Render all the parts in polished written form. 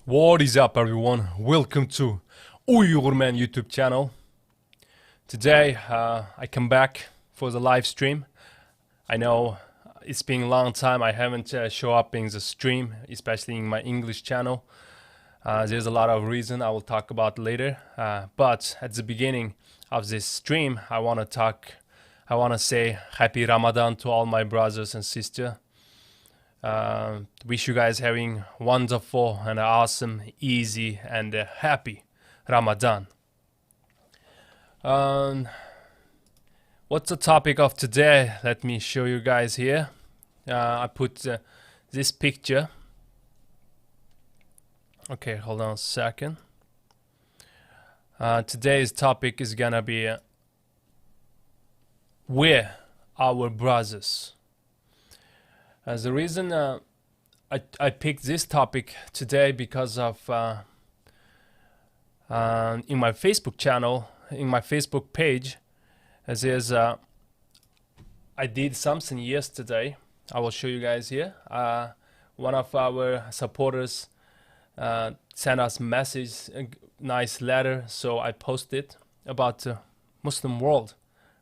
What is up, everyone? Welcome to Uyghur Man YouTube channel. Today I come back for the live stream. I know it's been a long time I haven't show up in the stream, especially in my English channel. There's a lot of reason I will talk about later, but at the beginning of this stream I want to say happy Ramadan to all my brothers and sisters. Wish you guys having wonderful and awesome, easy and happy Ramadan. What's the topic of today? Let me show you guys here. I put this picture. Okay, hold on a second. Today's topic is gonna be where our brothers. The reason I picked this topic today because of in my Facebook channel, in my Facebook page, as is I did something yesterday. I will show you guys here. One of our supporters sent us a message, a nice letter, so I posted about the Muslim world,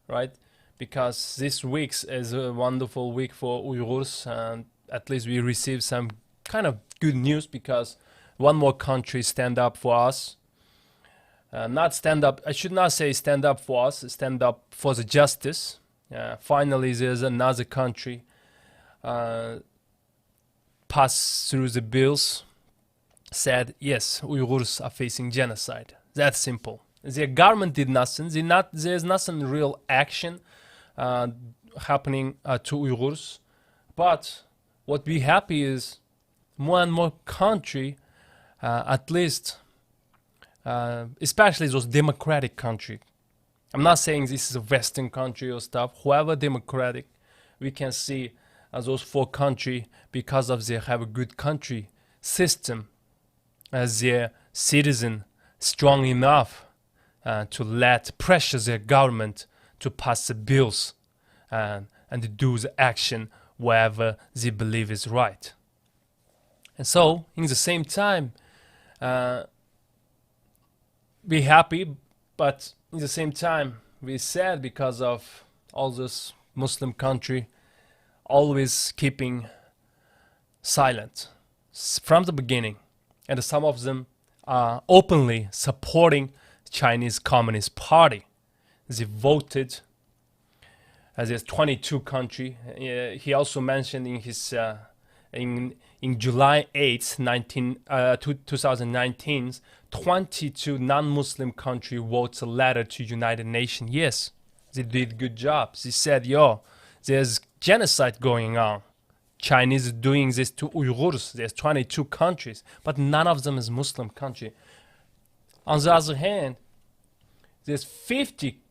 right? Because this week is a wonderful week for Uyghurs, and at least we received some kind of good news because one more country stand up for us. Not stand up, I should not say stand up for us, stand up for the justice. Finally there's another country passed through the bills, said yes, Uyghurs are facing genocide. That's simple. The government did nothing, there's nothing real action happening to Uyghurs, but what we happy is more and more country, at least, especially those democratic country. I'm not saying this is a Western country or stuff. Whoever democratic, we can see those four country because of they have a good country system, as their citizen strong enough to let pressure their government to pass the bills and do the action wherever they believe is right. And so, in the same time, we happy, but in the same time, we sad because of all this Muslim country always keeping silent from the beginning. And some of them are openly supporting Chinese Communist Party. They voted as there's 22 country. He also mentioned in his in July 8th, 2019, 22 non-Muslim country votes a letter to United Nations. Yes, they did good job. They said, yo, there's genocide going on. Chinese doing this to Uyghurs. There's 22 countries, but none of them is Muslim country. On the other hand, there's 50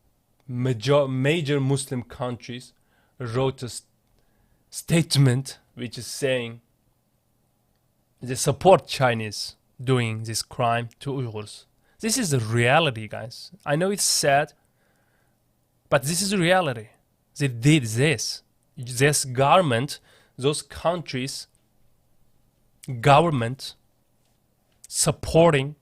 major Muslim countries wrote a statement which is saying they support Chinese doing this crime to Uyghurs. This is the reality, guys. I know it's sad, but this is the reality. They did this. This government, those countries, government supporting.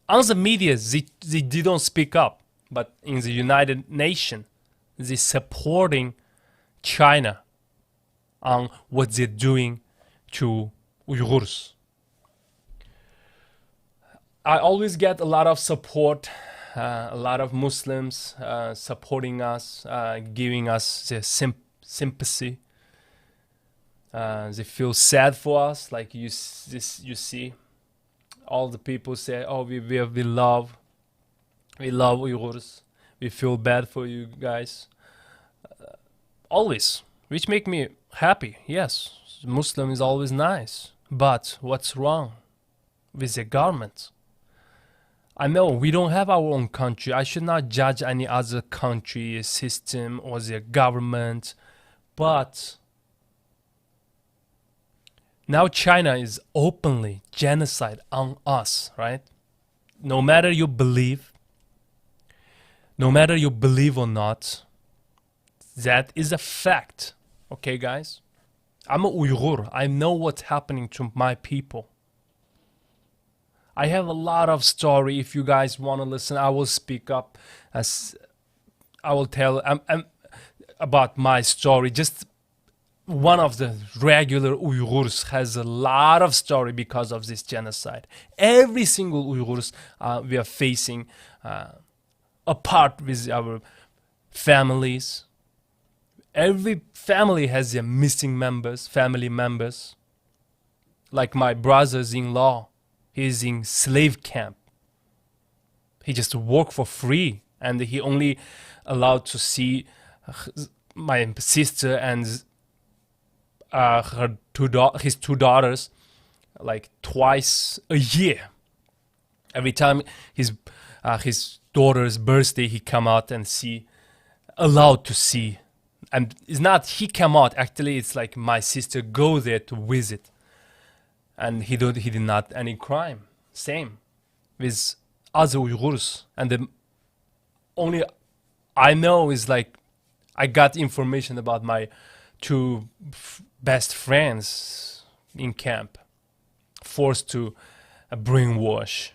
On the media, they didn't speak up, but in the United Nations, they supporting China on what they're doing to Uyghurs. I always get a lot of support, a lot of Muslims supporting us, giving us their sympathy. They feel sad for us, like you see. All the people say, oh, we love Uyghurs. We feel bad for you guys. Always, which make me happy. Yes, Muslim is always nice. But what's wrong with the government? I know we don't have our own country. I should not judge any other country, system, or their government. But now China is openly genocide on us, right? No matter you believe or not, that is a fact. Okay, guys? I'm a Uyghur. I know what's happening to my people. I have a lot of story. If you guys want to listen, I will speak up. As I will tell about my story. Just one of the regular Uyghurs has a lot of story because of this genocide. Every single Uyghurs we are facing, apart with our families. Every family has their missing members, family members. Like my brother-in-law, he's in slave camp. He just work for free, and he only allowed to see my sister and his two daughters like twice a year. Every time his daughter's birthday, he come out and allowed to see. And it's not he come out, actually it's like my sister go there to visit. And he did not any crime. Same with other Uyghurs. And the only I know is like I got information about my two best friends in camp, forced to brainwash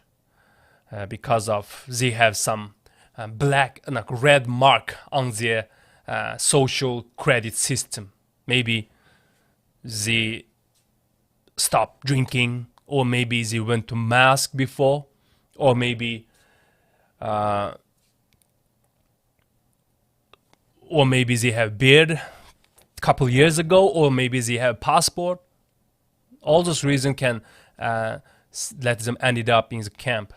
because of they have some red mark on their social credit system. Maybe they stopped drinking, or maybe they went to mosque before, or maybe they have beard couple years ago, or maybe they have passport. All those reasons can let them ended up in the camp.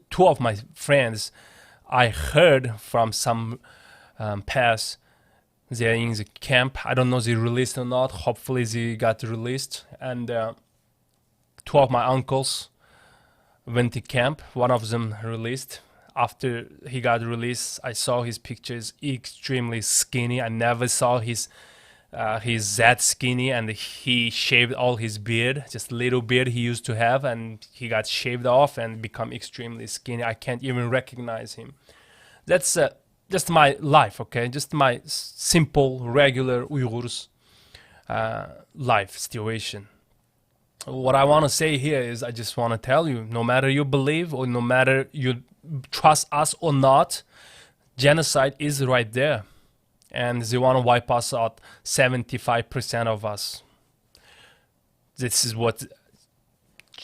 Two of my friends, I heard from some past, they're in the camp. I don't know if they released or not. Hopefully they got released. And two of my uncles went to camp. One of them released. After he got released, I saw his pictures, extremely skinny. I never saw he's that skinny, and he shaved all his beard, just little beard he used to have, and he got shaved off and become extremely skinny. I can't even recognize him. That's just my life, okay? Just my simple, regular Uyghurs life situation. What I want to say here is I just want to tell you, no matter you believe or no matter you trust us or not, genocide is right there. And they want to wipe us out, 75% of us. This is what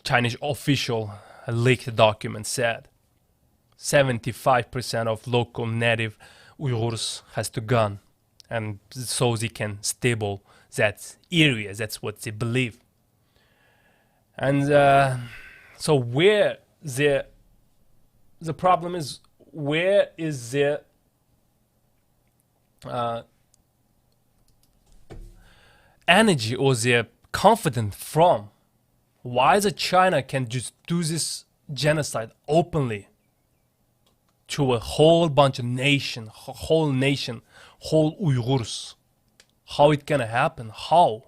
Chinese official leaked document said. 75% of local native Uyghurs has to gone, and so they can stable that area. That's what they believe. And so where the problem is, where is the energy or their confidence from? Why the China can just do this genocide openly to a whole bunch of nation, whole Uyghurs? How it gonna happen? How?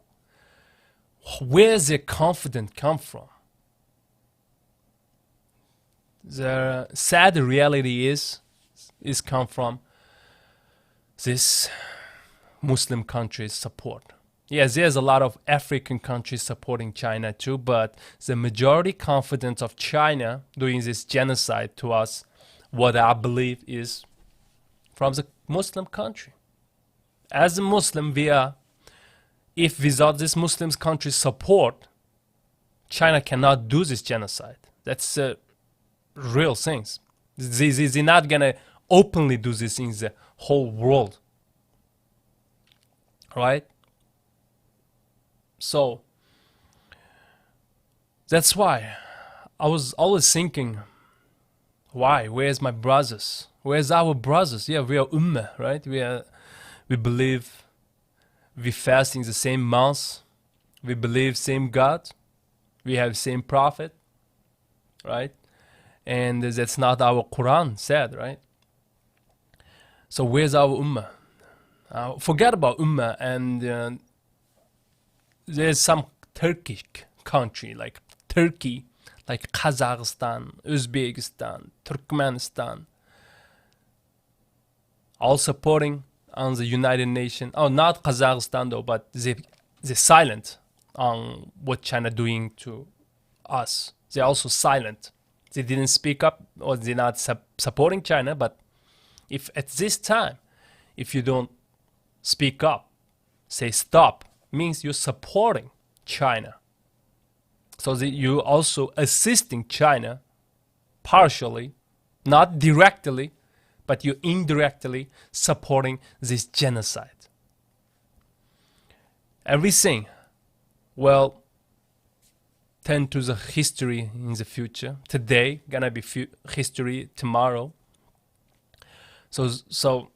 Where's their confidence come from? The sad reality is come from this Muslim countries' support. Yes, there's a lot of African countries supporting China too, but the majority confidence of China doing this genocide to us, what I believe is from the Muslim country. As a Muslim, if without this Muslim country's support, China cannot do this genocide. That's real things. They're not gonna openly do this in the whole world, right? So that's why I was always thinking, why? Where's my brothers? Where's our brothers? Yeah, we are ummah, right? We believe, we fast in the same month, we believe same God, we have same prophet, right? And that's not our Quran said, right? So where's our ummah? Forget about ummah, and there's some Turkish country like Turkey, like Kazakhstan, Uzbekistan, Turkmenistan, all supporting on the United Nations. Oh, not Kazakhstan though, but they're silent on what China doing to us, They're also silent. They didn't speak up, or they're not supporting China. But if at this time, if you don't speak up, say stop, means you're supporting China. So that you're also assisting China partially, not directly, but you're indirectly supporting this genocide. Everything will tend to the history in the future. Today gonna be history tomorrow. So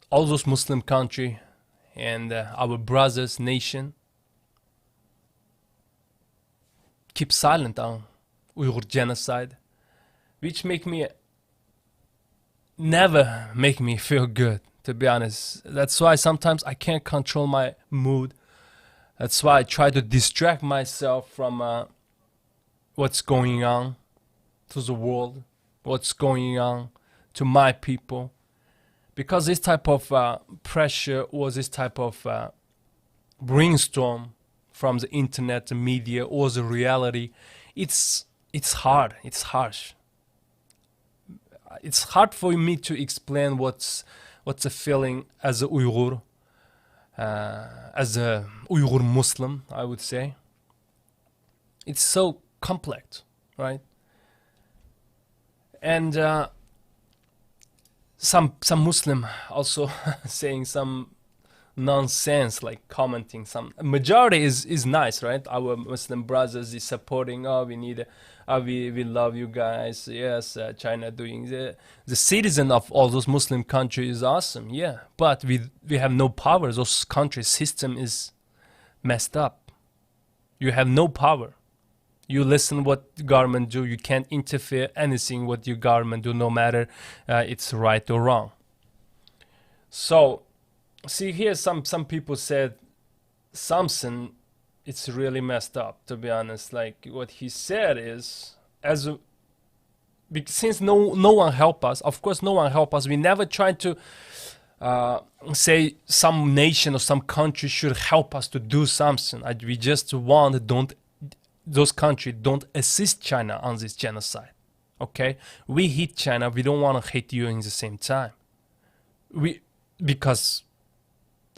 all those Muslim country and our brothers nation keep silent on Uyghur genocide, which never make me feel good, to be honest. That's why sometimes I can't control my mood. That's why I try to distract myself from what's going on to the world, what's going on to my people. Because this type of pressure or this type of brainstorm from the internet, the media, or the reality, it's hard, it's harsh. It's hard for me to explain what's a feeling as a Uyghur, as a Uyghur Muslim, I would say. It's so complex, right? And some Muslim also saying some nonsense, like commenting. Some majority is nice, right? Our Muslim brothers is supporting. Oh, we need, we love you guys. Yes, China doing the citizen of all those Muslim countries is awesome. Yeah, but we have no power. Those countries' system is messed up. You have no power. You listen what government do. You can't interfere anything what your government do, no matter it's right or wrong. So, see here, some people said something. It's really messed up, to be honest. Like what he said is, since no one help us. Of course, no one help us. We never tried to say some nation or some country should help us to do something. We just want those countries don't assist China on this genocide. Okay, we hate China. We don't want to hate you in the same time. Because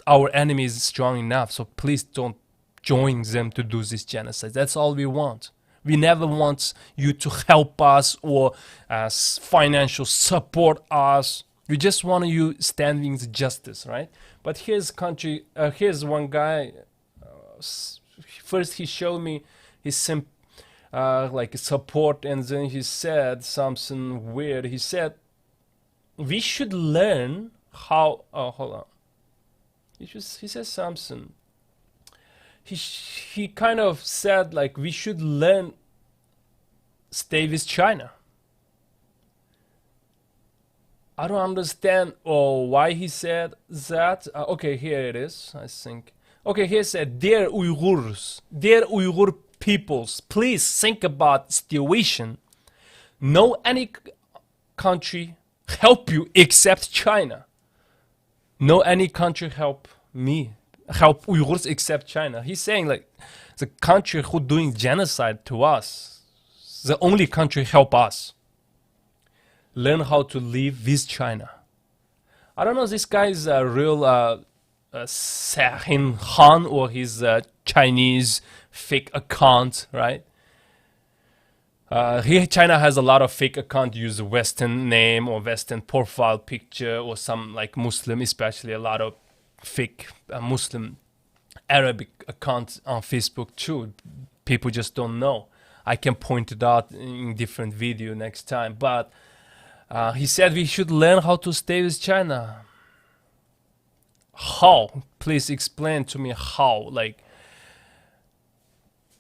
our enemy is strong enough. So please don't join them to do this genocide. That's all we want. We never want you to help us or financial support us. We just want you standing the justice, right? But here's one guy. First he showed me his like support, and then he said something weird. He said we should learn how. Oh, hold on. He said something. He kind of said like we should learn stay with China. I don't understand why he said that. Okay, here it is, I think. Okay, here it said, dear Uyghurs, dear Uyghur peoples, please think about the situation. No any country help you except China. No any country help Uyghurs except China. He's saying like the country who doing genocide to us, the only country help us. Learn how to live with China. I don't know, this guy is a real Sahin Khan or his Chinese fake account, right? Here China has a lot of fake account, use a Western name or Western profile picture or some like Muslim, especially a lot of fake Muslim Arabic accounts on Facebook too. People just don't know. I can point it out in different video next time. But he said we should learn how to stay with China. How? Please explain to me how. Like,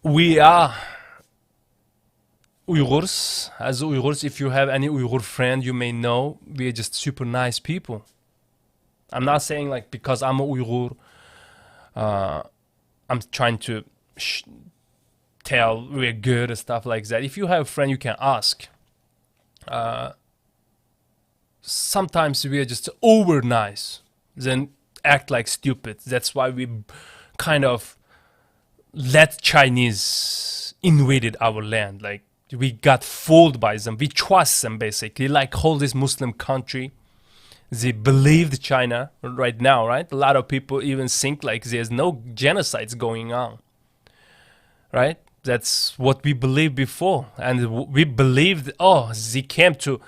we are Uyghurs. As Uyghurs, if you have any Uyghur friend, you may know we are just super nice people. I'm not saying like because I'm a Uyghur, I'm trying to tell we're good and stuff like that. If you have a friend, you can ask. Sometimes we are just over nice, then act like stupid. That's why we kind of let Chinese invaded our land. Like, we got fooled by them. We trust them, basically. Like, all this Muslim country, they believed China right now, right? A lot of people even think like there's no genocides going on, right? That's what we believed before. And we believed, oh, they came to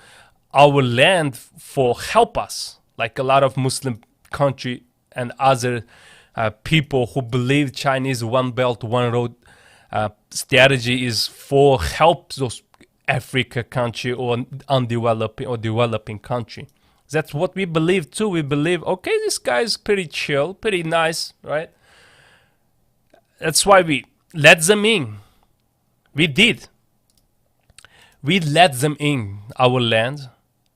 our land for help us. Like a lot of Muslim country and other people who believe Chinese one belt, one road strategy is for help those Africa country or undeveloping or developing country. That's what we believe too. We believe, okay, this guy is pretty chill, pretty nice, right? That's why we let them in. We did. We let them in our land.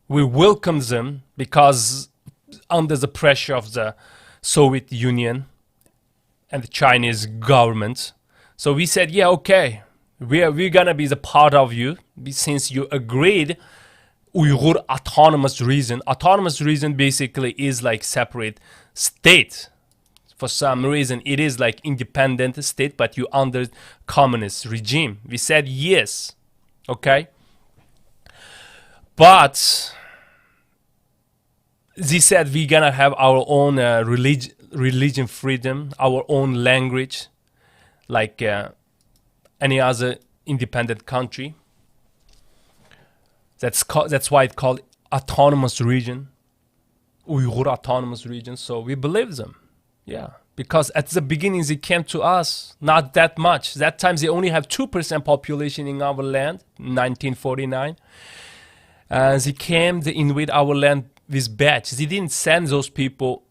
We welcomed them because under the pressure of the Soviet Union and the Chinese government. So we said, yeah, okay, we're gonna be the part of you since you agreed Uyghur autonomous region. Autonomous region basically is like separate state. For some reason, it is like independent state, but you under communist regime. We said yes, okay. But they said we're gonna have our own religion freedom, our own language, like any other independent country. That's why it's called autonomous region, Uyghur autonomous region. So we believe them, yeah. Because at the beginning they came to us, not that much. That time they only have 2% population in our land, 1949. They came, they invade our land with batch. They didn't send those people,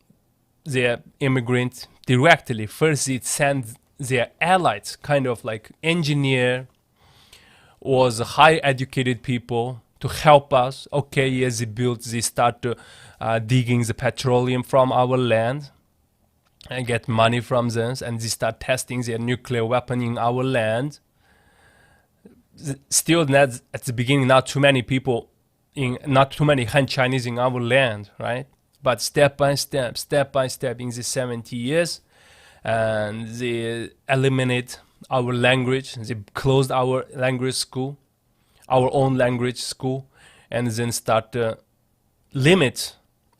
their immigrants, directly. First they sent their allies, kind of like engineer, was high educated people, to help us. Okay, yes, they start to digging the petroleum from our land and get money from them, and they start testing their nuclear weapon in our land. Still, not, at the beginning, not too many people, not too many Han Chinese in our land, right? But step by step, in the 70 years, and they eliminate our language. They closed our language school, our own language school, and then start to limit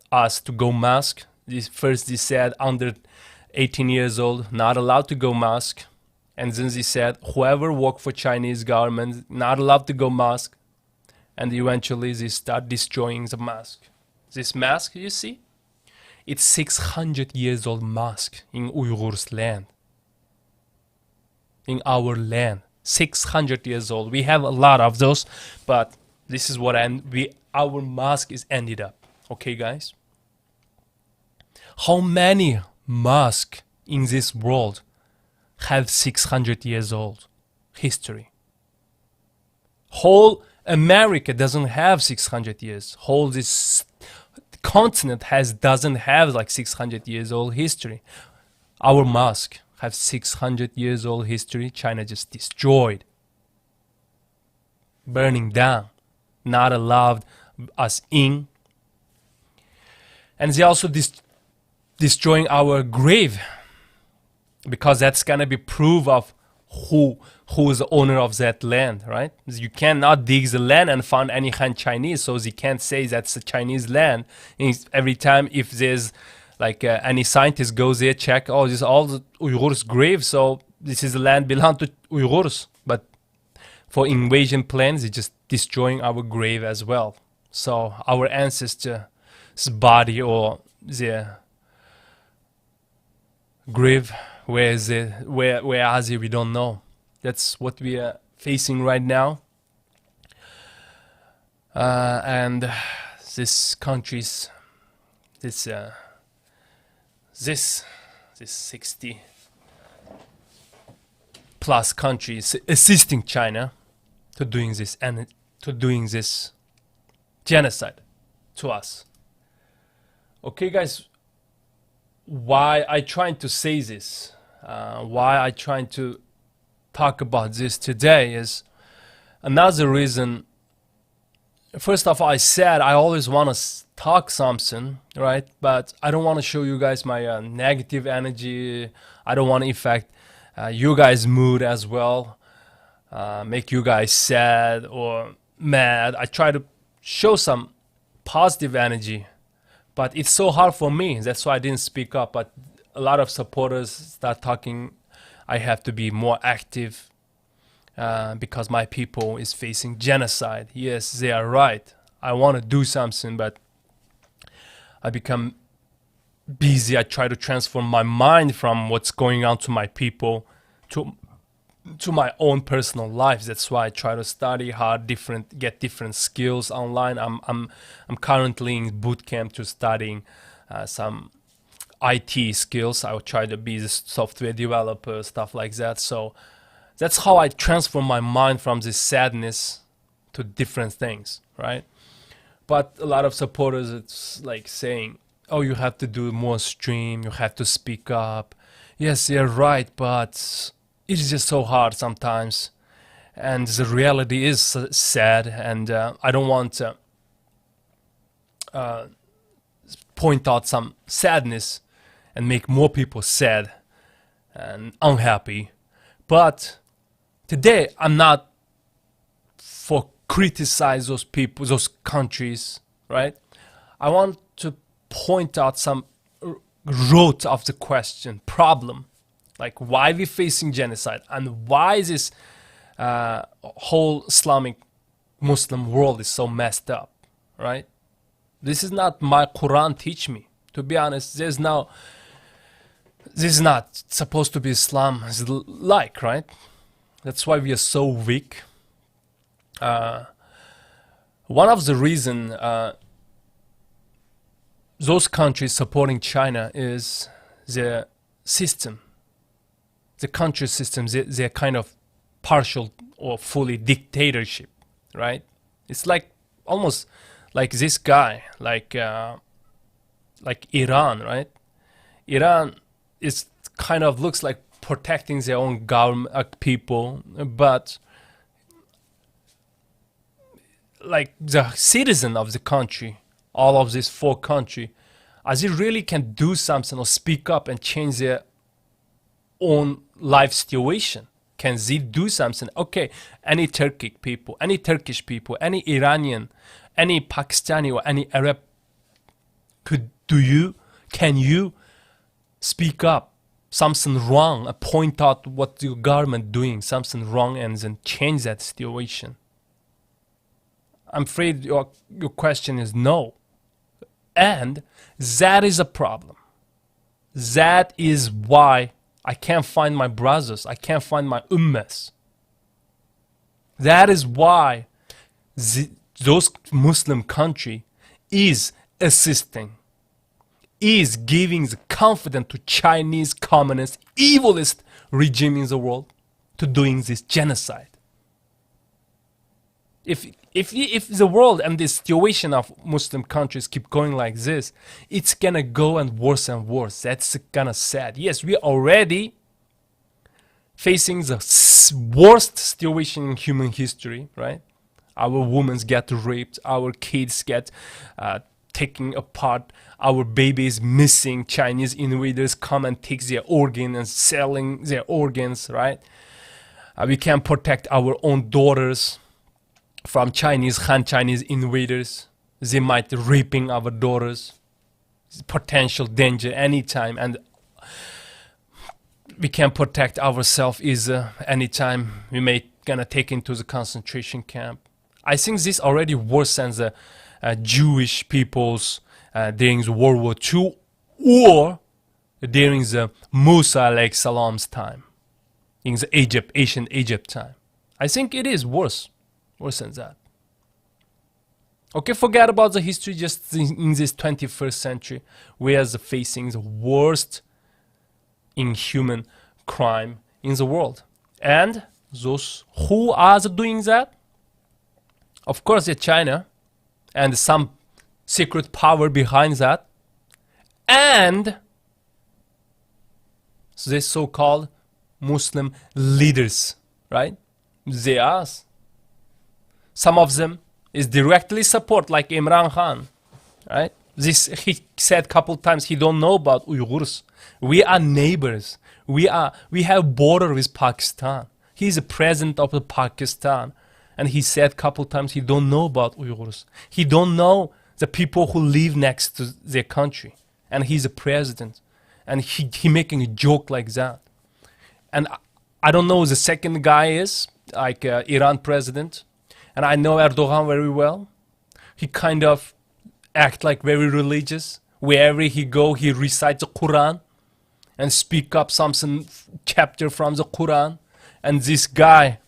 us to go mosque. First they said under 18 years old, not allowed to go mosque. And then they said whoever work for Chinese government, not allowed to go mosque. And eventually they start destroying the mosque. This mosque, you see, it's 600 years old mosque in Uyghurs land. In our land. 600 years old. We have a lot of those, but this is what our mosque is ended up. Okay, guys? How many mosques in this world have 600 years old history? Whole America doesn't have 600 years. Whole this continent doesn't have like 600 years old history. Our mosque have 600 years old history. China just destroyed, burning down, not allowed us in. And they also destroying our grave, because that's gonna be proof of who is the owner of that land, right? You cannot dig the land and find any Han Chinese, so they can't say that's a Chinese land. And every time if there's like any scientist goes there, check, oh, this is all the Uyghurs' grave, so this is the land belong to Uyghurs. But for invasion plans, they're just destroying our grave as well. So our ancestors' body or their grave, where are they? We don't know. That's what we are facing right now. And this countries, this 60 plus countries assisting China to doing this and to doing this genocide to us. Okay, guys, why I trying to say this, why I trying to talk about this today is another reason. First of all, I said I always want to talk something, right? But I don't want to show you guys my negative energy. I don't want to affect you guys' mood as well. make you guys sad or mad. I try to show some positive energy, but it's so hard for me. That's why I didn't speak up. But a lot of supporters start talking. I have to be more active because my people is facing genocide. Yes, they are right. I want to do something, but I become busy. I try to transform my mind from what's going on to my people to my own personal lives. That's why I try to study hard, get different skills online. I'm currently in boot camp to studying some IT skills. I will try to be a software developer, stuff like that. So that's how I transform my mind from this sadness to different things, right? But a lot of supporters, it's like saying, oh, you have to do more stream, you have to speak up. Yes, you're right, but it's just so hard sometimes. And the reality is sad, and I don't want to point out some sadness and make more people sad and unhappy. But today, I'm not for criticize those people, those countries, right? I want to point out some root of the question, problem, like why we're facing genocide and why this whole Islamic Muslim world is so messed up, right? This is not my Quran teach me. To be honest, this is not supposed to be Islam like, right? That's why we are so weak. One of the reasons those countries supporting China is the system, the country systems. They're kind of partial or fully dictatorship, right? It's like almost like this guy, like Iran, right? Iran is kind of looks like protecting their own government, people, but like the citizen of the country, all of these four countries, as they really can do something or speak up and change their own life situation. Can they do something? Okay, any Turkic people, any Turkish people, any Iranian, any Pakistani or any Arab, can you speak up something wrong, point out what your government doing, something wrong, and then change that situation? I'm afraid your question is no. And that is a problem. That is why I can't find my brothers. I can't find my ummas. That is why those Muslim country is assisting, is giving the confidence to Chinese communist, evilest regime in the world to doing this genocide. If the world and the situation of Muslim countries keep going like this, it's gonna go and worse and worse. That's kinda sad. Yes, we are already facing the worst situation in human history, right? Our women get raped, our kids get taken apart, our babies missing, Chinese invaders come and take their organ and selling their organs, right? We can't protect our own daughters from Han Chinese invaders. They might raping our daughters. Potential danger anytime, and we can't protect ourselves either. Anytime we may gonna take into the concentration camp. I think this already worse than the Jewish peoples during the World War II or during the Musa alayhi salam's time, in the ancient Egypt time. I think it is worse than that. Okay, forget about the history. Just in this 21st century, we are facing the worst inhuman crime in the world, and those who are doing that, of course, it's China and some secret power behind that, and the so-called Muslim leaders, right? They are. Some of them is directly support, like Imran Khan, right? This he said a couple times. He don't know about Uyghurs. We are neighbors. We have border with Pakistan. He's a president of the Pakistan, and he said a couple times he don't know about Uyghurs. He don't know the people who live next to their country, and he's a president, and he making a joke like that. And I don't know who the second guy is, like Iran president, and I know Erdogan very well. He kind of act like very religious. Wherever he go, he recites the Quran and speak up some chapter from the Quran. And this guy,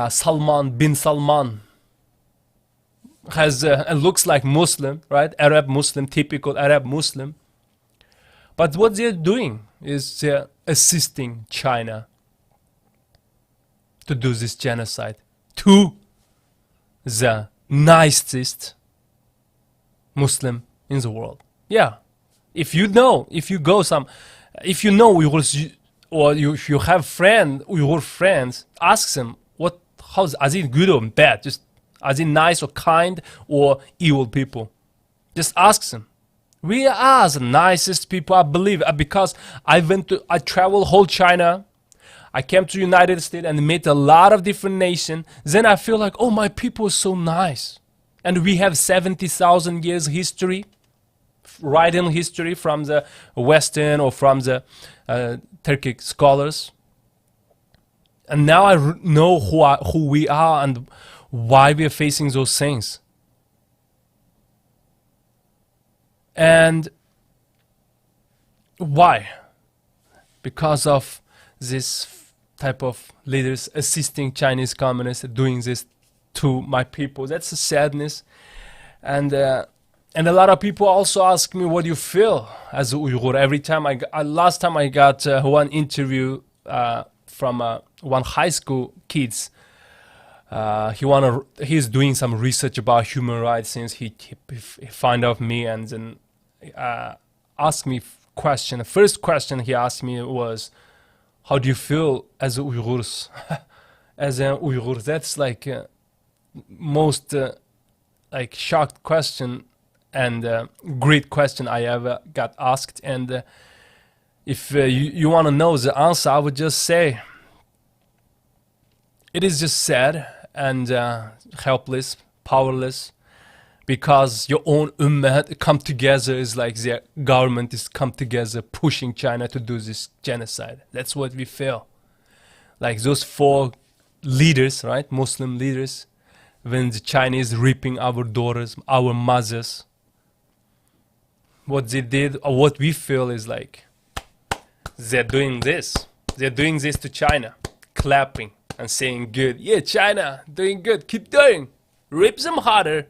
Salman bin Salman, has looks like Muslim, right? Arab Muslim, typical Arab Muslim. But what they're doing is they're assisting China to do this genocide to the nicest Muslim in the world. Yeah, if you know Uyghurs, or if you have Uyghur friends, ask them how's are they good or bad? Just are they nice or kind or evil people? Just ask them. We are the nicest people, I believe, because I traveled whole China. I came to United States and met a lot of different nations. Then I feel like, oh, my people are so nice. And we have 70,000 years history, writing history from the Western or from the Turkic scholars. And now I know who we are and why we are facing those things. And why? Because of this type of leaders assisting Chinese communists doing this to my people. That's a sadness. And a lot of people also ask me, what do you feel as a Uyghur? Every time last time I got one interview from one high school kids. He's doing some research about human rights since he found out me, and then asked me question. The first question he asked me was, how do you feel as a Uyghurs? As an Uyghur? That's like most like shocked question and great question I ever got asked. And if you want to know the answer, I would just say it is just sad and helpless, powerless, because your own ummah come together is like the government is come together pushing China to do this genocide. That's what we feel. Like those four leaders, right, Muslim leaders, when the Chinese raping our daughters, our mothers, what they did, or what we feel is like, they're doing this. They're doing this to China, clapping and saying good. Yeah, China, doing good, keep doing. Rape them harder,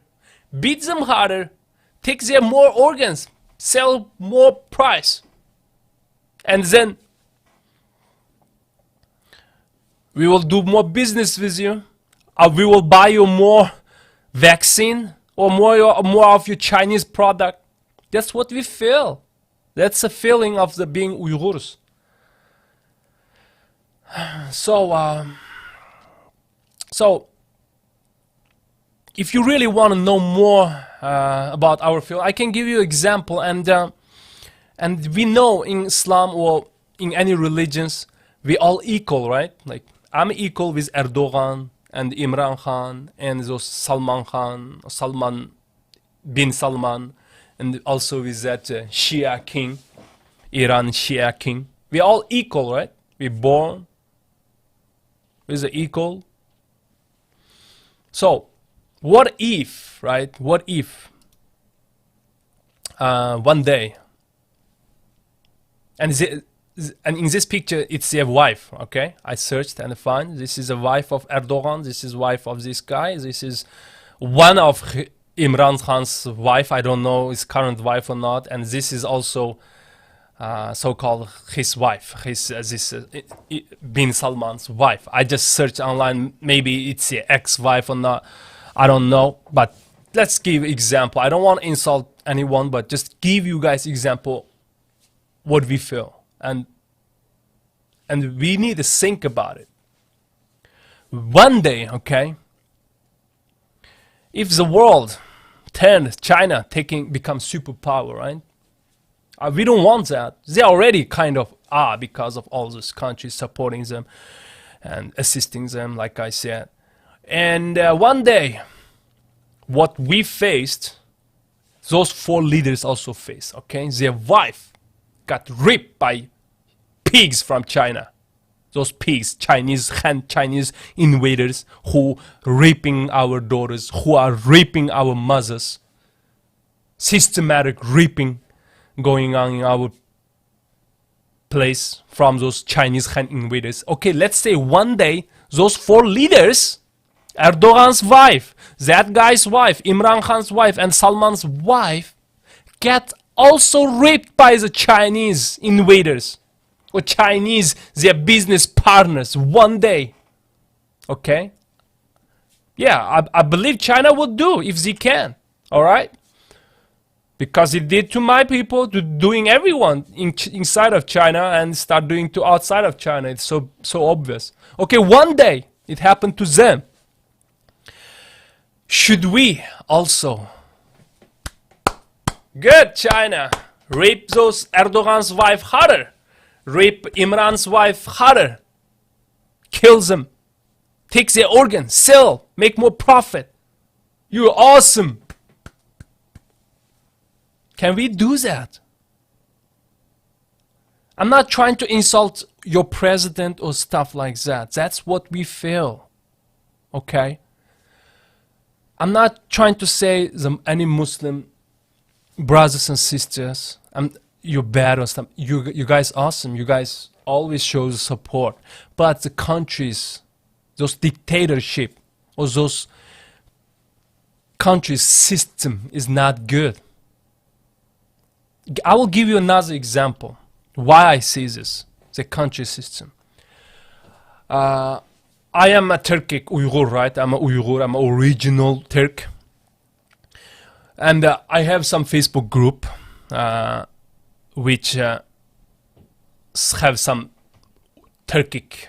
beat them harder, take their more organs, sell more price. And then we will do more business with you. We will buy you more vaccine or more of your Chinese product. That's what we feel. That's a feeling of the being Uyghurs. So if you really want to know more about our field, I can give you an example. And we know in Islam or in any religions, we all equal, right? Like I'm equal with Erdogan and Imran Khan and those Salman bin Salman, and also with that Shia king, Iran Shia king. We all equal, right? We're born with the equal. So what if, right? What if one day, and in this picture it's their wife, okay? I searched and found this is a wife of Erdogan, this is wife of this guy, this is one of Imran Khan's wife, I don't know his current wife or not, and this is also so-called his wife, bin Salman's wife. I just searched online, maybe it's the ex-wife or not, I don't know, but let's give example. I don't want to insult anyone, but just give you guys example what we feel. And we need to think about it. One day, okay, if the world turned China become superpower, right? We don't want that. They already kind of are because of all those countries supporting them. and assisting them, like I said. And one day, what we faced, those 4 leaders also faced, okay? Their wife got raped by pigs from China. Those pigs, Chinese invaders who raping our daughters, who are raping our mothers. Systematic raping going on in our place from those Chinese invaders. Okay, let's say one day those 4 leaders, Erdogan's wife, that guy's wife, Imran Khan's wife, and Salman's wife, get also raped by the Chinese invaders or Chinese, their business partners, one day. Okay? Yeah, I believe China would do if they can. Alright? Because it did to my people, to doing everyone inside of China, and start doing to outside of China. It's so obvious. Okay, one day it happened to them. Should we also, good China, rape those Erdogan's wife harder, rape Imran's wife harder, kill them, take their organs, sell, make more profit? You're awesome. Can we do that? I'm not trying to insult your president or stuff like that. That's what we feel. Okay? I'm not trying to say any Muslim brothers and sisters, you're bad or stuff. You guys awesome. You guys always show support. But the countries, those dictatorship or those countries' system is not good. I will give you another example why I see this, the country system. I am a Turkic Uyghur, right? I'm a Uyghur, I'm an original Turk. And I have some Facebook group which have some Turkic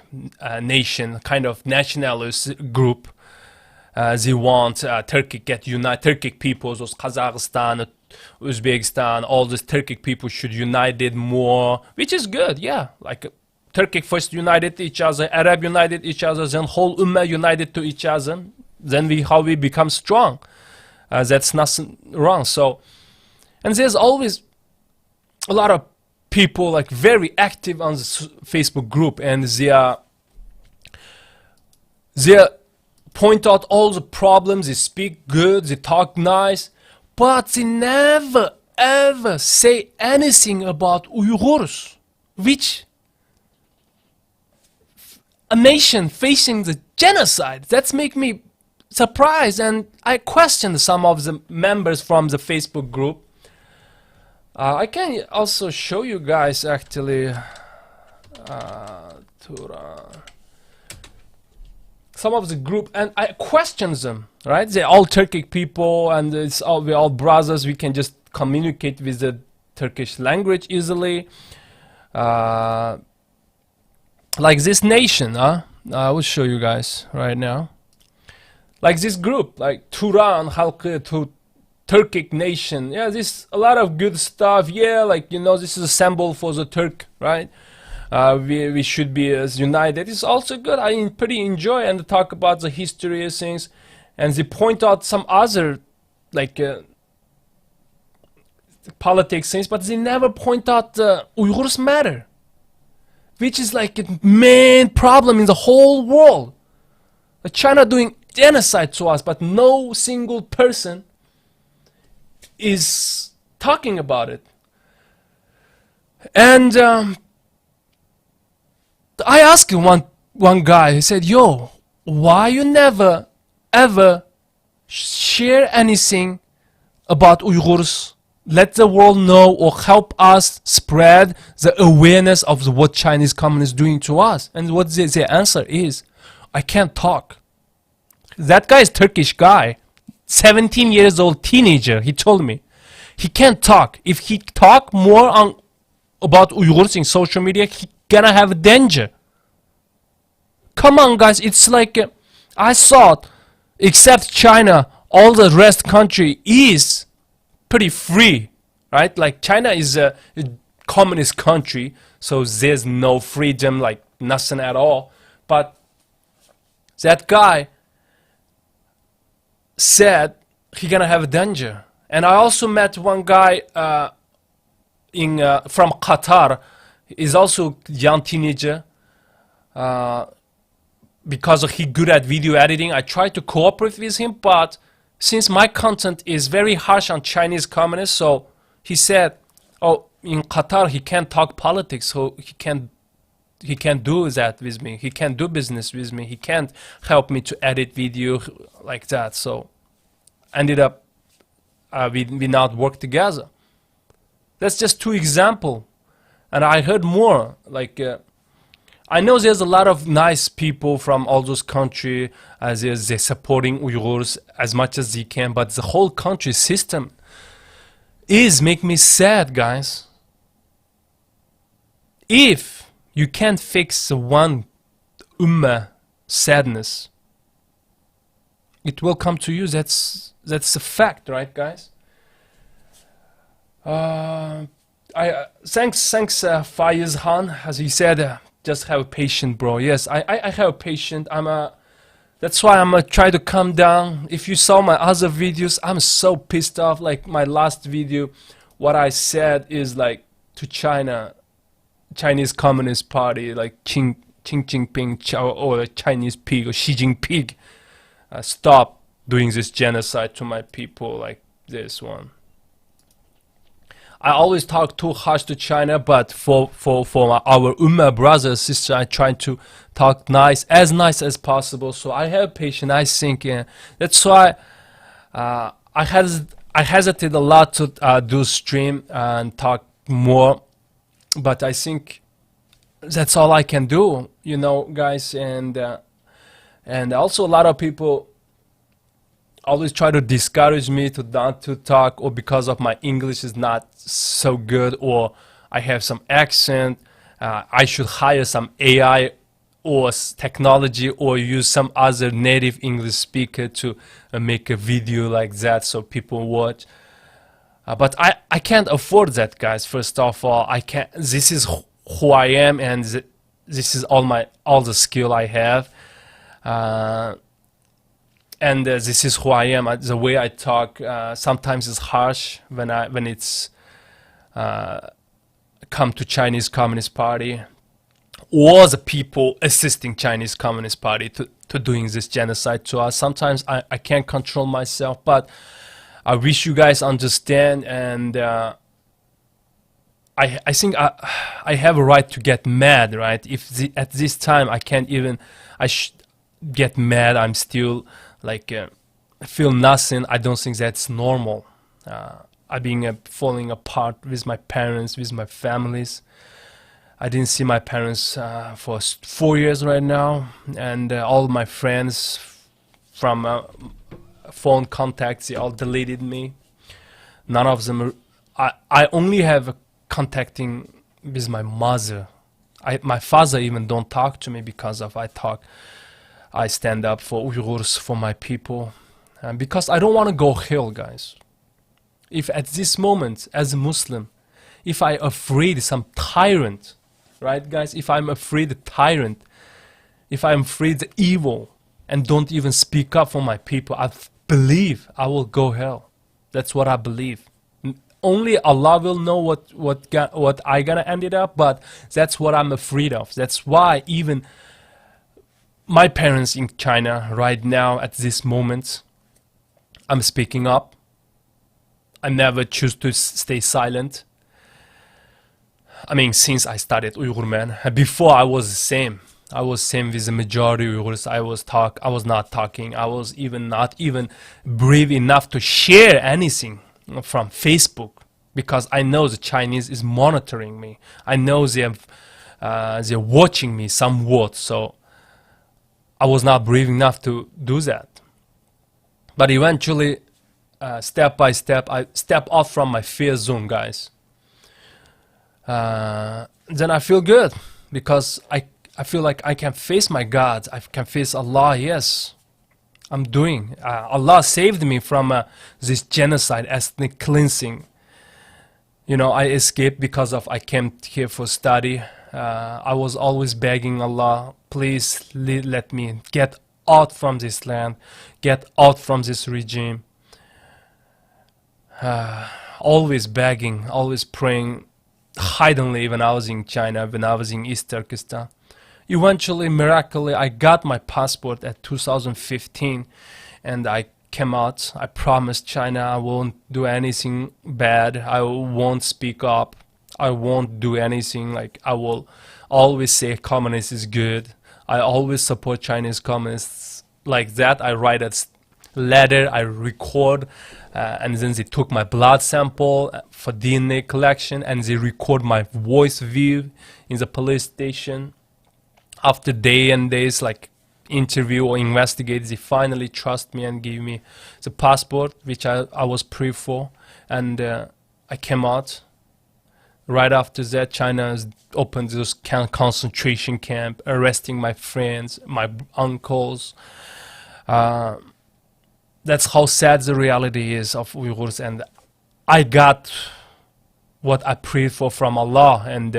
nation, kind of nationalist group. They want Turkic get unite, Turkic peoples, those Kazakhstan, Uzbekistan, all these Turkic people should unite it more, which is good, yeah. Like Turkic first united each other, Arab united each other, then whole Ummah united to each other. Then how we become strong. That's nothing wrong. So, and there's always a lot of people like very active on the Facebook group, and they point out all the problems. They speak good, they talk nice. But they never ever say anything about Uyghurs, which a nation facing the genocide. That's make me surprised, and I question some of the members from the Facebook group. I can also show you guys actually some of the group, and I question them, right? They're all Turkic people, and we're all brothers. We can just communicate with the Turkish language easily. Like this nation, I will show you guys right now. Like this group, like Turan Halkı, Turkic nation. Yeah, this a lot of good stuff. Yeah, like, you know, this is a symbol for the Turk, right? We should be as united. It's also good. I pretty enjoy and talk about the history of things, and they point out some other like politics things, but they never point out the Uyghurs matter, which is like a main problem in the whole world. China doing genocide to us, but no single person is talking about it. And I asked one guy, he said, yo, why you never ever share anything about Uyghurs? Let the world know or help us spread the awareness of what Chinese communists doing to us. And what their answer is, I can't talk. That guy is Turkish guy, 17 years old teenager, he told me. He can't talk. If he talk more about Uyghurs in social media, he gonna have a danger. Come on guys, it's like I thought except China all the rest country is pretty free, right? Like China is a communist country, so there's no freedom, like nothing at all. But That guy said he gonna have a danger. And I also met one guy from Qatar. He's also young teenager. Because he good at video editing, I tried to cooperate with him, but since my content is very harsh on Chinese communists, so he said, oh, in Qatar he can't talk politics, so he can't do that with me. He can't do business with me. He can't help me to edit video like that. So ended up we not work together. That's just 2 examples, and I heard more. Like I know there's a lot of nice people from all those countries, they're supporting Uyghurs as much as they can, but the whole country system is make me sad, guys. If you can't fix one ummah sadness, it will come to you. That's a fact, right, guys? Thanks, Faiz Han, as he said. Just have patience, bro. Yes, I have patience. That's why I'm gonna try to calm down. If you saw my other videos, I'm so pissed off. Like my last video, what I said is like to Chinese Communist Party, like Xi Jinping or the Chinese pig or Xi Jinping, stop doing this genocide to my people like this one. I always talk too harsh to China, but for our Ummah brothers, sisters, I try to talk nice as possible. So I have patience. I think that's why I hesitate a lot to do stream and talk more. But I think that's all I can do, you know, guys. And also a lot of people always try to discourage me to not to talk, or because of my English is not so good, or I have some accent, I should hire some AI or technology or use some other native English speaker to make a video like that so people watch. But I can't afford that, guys. First of all, I can't. This is who I am, and this is all the skill I have. And this is who I am. The way I talk sometimes is harsh when it's come to Chinese Communist Party or the people assisting Chinese Communist Party to doing this genocide to us. Sometimes I can't control myself, but I wish you guys understand. And I think I have a right to get mad, right? If at this time I can't even get mad, I'm still like feel nothing. I don't think that's normal. I've been falling apart with my parents, with my families. I didn't see my parents for 4 years right now, and all my friends from phone contacts, they all deleted me. None of them. I only have contacting with my mother. My father even don't talk to me because of I stand up for Uyghurs, for my people, because I don't want to go hell, guys. If at this moment, as a Muslim, if I'm afraid some tyrant, right, guys, if I'm afraid of tyrant, if I'm afraid of evil, and don't even speak up for my people, I believe I will go hell. That's what I believe. Only Allah will know what I gonna end it up, but that's what I'm afraid of. That's why even my parents in China right now at this moment, I'm speaking up. I never choose to stay silent. I mean, since I started Uyghur Man, before I was the same. I was same with the majority Uyghurs. I was not talking. I was not even brave enough to share anything from Facebook, because I know the Chinese is monitoring me. I know they're watching me somewhat. So I was not brave enough to do that. But eventually, step by step, I step off from my fear zone, guys. Then I feel good, because I feel like I can face my God. I can face Allah. Yes, I'm doing. Allah saved me from this genocide, ethnic cleansing. You know, I escaped because of I came here for study. I was always begging Allah, please let me get out from this land, get out from this regime. Always begging, always praying, hidingly when I was in China, when I was in East Turkestan. Eventually, miraculously, I got my passport at 2015 and I came out. I promised China I won't do anything bad, I won't speak up, I won't do anything, like I will always say communist is good, I always support Chinese communists, like that. I write a letter, I record, and then they took my blood sample for DNA collection and they record my voice view in the police station. After days and days like interview or investigate, they finally trust me and give me the passport which I was prayed for, and I came out. Right after that, China has opened those concentration camp, arresting my friends, my uncles. That's how sad the reality is of Uyghurs, and I got what I prayed for from Allah, and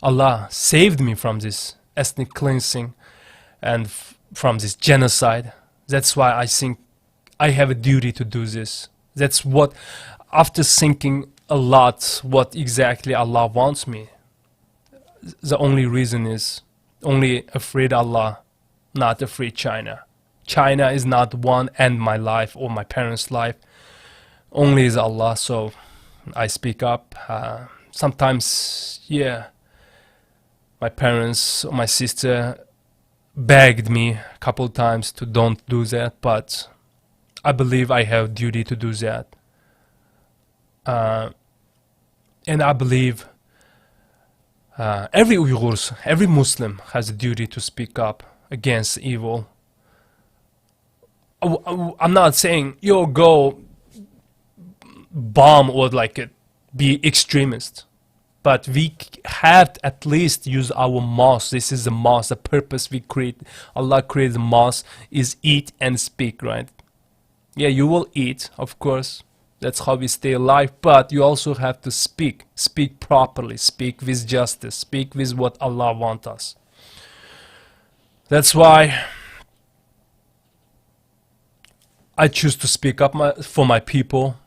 Allah saved me from this ethnic cleansing and from this genocide. That's why I think I have a duty to do this. That's what, after thinking a lot what exactly Allah wants me, the only reason is only afraid Allah, not afraid China. China is not one end my life or my parents' life, only is Allah. So I speak up. Sometimes, yeah, my parents or my sister begged me a couple times to don't do that, but I believe I have duty to do that. And I believe every Uyghurs, every Muslim has a duty to speak up against evil. I'm not saying yo go bomb or like be extremist, but we have to at least use our mosque. This is the mosque. The purpose we create, Allah created the mosque, is eat and speak, right? Yeah, you will eat, of course. That's how we stay alive. But you also have to speak. Speak properly. Speak with justice. Speak with what Allah wants us. That's why I choose to speak up for my people.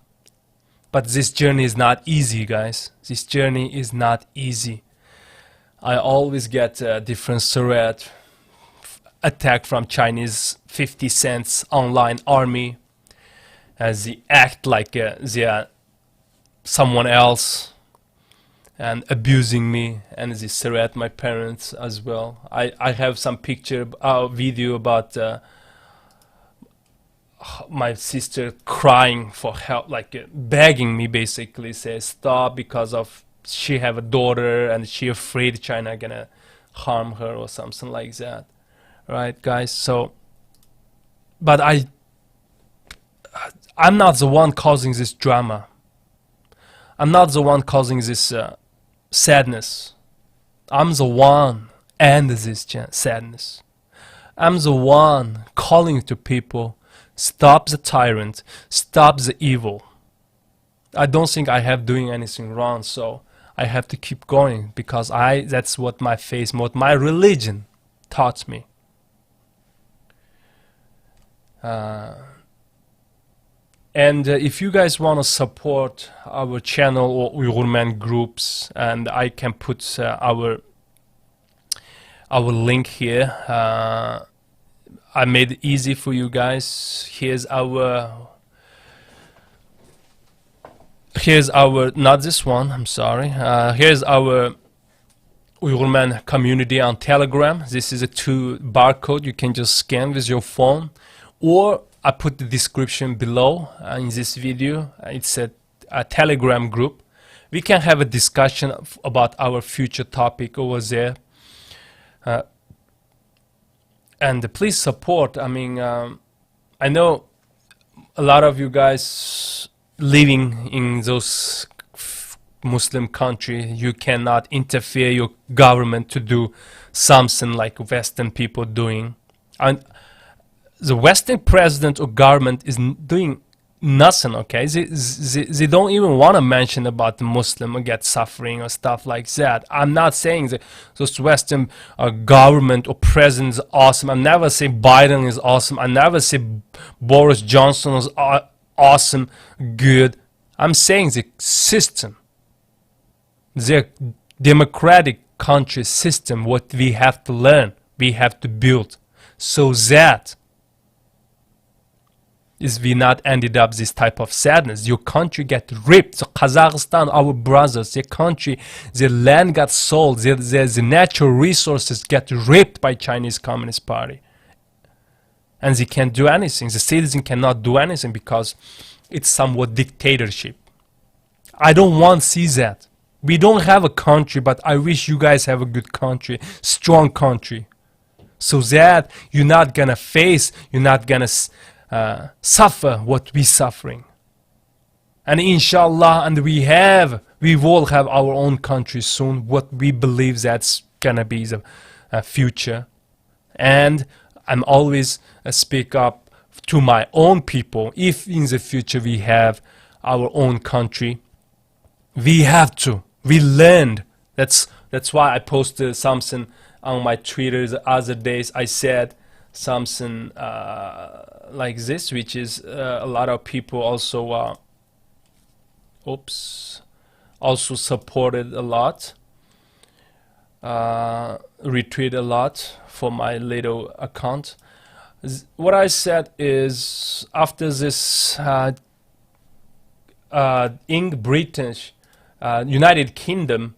But this journey is not easy, guys. This journey is not easy. I always get a different threat, attack from Chinese 50 cents online army, as they act like they are someone else and abusing me, and they threat my parents as well. I have some video about my sister crying for help, like begging me, basically says stop because of she have a daughter and she afraid China gonna harm her or something like that, right, guys? So, but I'm not the one causing this drama. I'm not the one causing this sadness. I'm the one and this sadness. I'm the one calling to people, stop the tyrant, stop the evil. I don't think I have doing anything wrong, so I have to keep going because that's what my faith, what my religion taught me. And if you guys want to support our channel or Uyghur Man groups, and I can put our link here. I made it easy for you guys. Here's our not this one, I'm sorry. Here's our Uyghur Man community on Telegram. This is a 2 barcode you can just scan with your phone, or I put the description below in this video. It's a Telegram group. We can have a discussion about our future topic over there. And please support. I mean, I know a lot of you guys living in those Muslim country, you cannot interfere your government to do something like Western people doing. And the Western president or government is doing nothing, okay? They don't even want to mention about the Muslim get suffering or stuff like that. I'm not saying that those Western government or president is awesome. I never say Biden is awesome. I never say Boris Johnson is awesome, good. I'm saying the system, the democratic country system, what we have to learn, we have to build, so that is we not ended up this type of sadness. Your country get ripped. So Kazakhstan, our brothers, their country, their land got sold, the natural resources get ripped by Chinese Communist Party. And they can't do anything. The citizen cannot do anything because it's somewhat dictatorship. I don't want to see that. We don't have a country, but I wish you guys have a good country, strong country. So that you're not gonna face, you're not gonna suffer what we're suffering. And inshallah, and we will have our own country soon, what we believe that's gonna be the future. And I'm always speak up to my own people. If in the future we have our own country, we have to. We learned. That's why I posted something on my Twitter the other days. I said something like this, which is a lot of people also also supported a lot, retweeted a lot for my little account. What I said is, after this British United Kingdom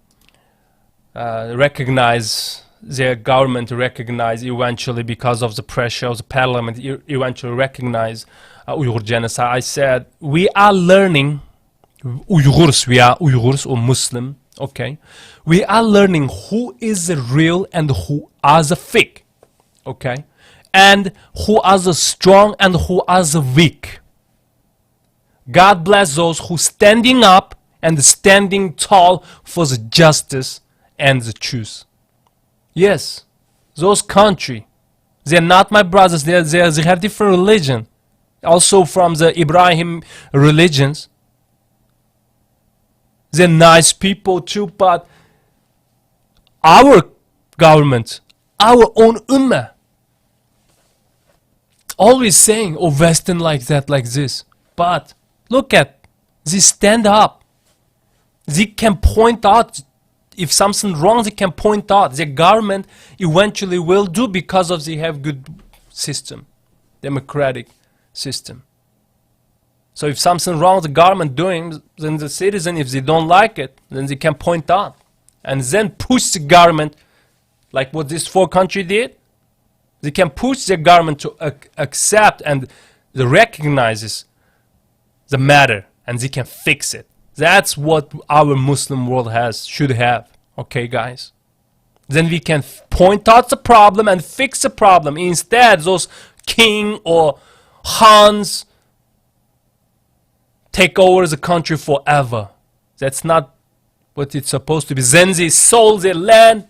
their government recognize eventually, because of the pressure of the parliament, eventually recognize Uyghur genocide. I said, we are learning, Uyghurs, we are Uyghurs or Muslim, okay? We are learning who is the real and who are the fake, okay? And who are the strong and who are the weak. God bless those who standing up and standing tall for the justice and the truth. Yes, those country, they're not my brothers, they have different religion. Also from the Ibrahim religions. They're nice people too, but our government, our own ummah, always saying, oh, Western like that, like this. But look at, they stand up. They can point out, if something wrong, they can point out. The government eventually will do, because of they have good system, democratic system. So if something wrong the government doing, then the citizen, if they don't like it, then they can point out. And then push the government, like what this 4 country did. They can push the government to accept and recognizes the matter, and they can fix it. That's what our Muslim world should have, okay guys? Then we can point out the problem and fix the problem. Instead, those king or Hans take over the country forever. That's not what it's supposed to be. Then they sold their land.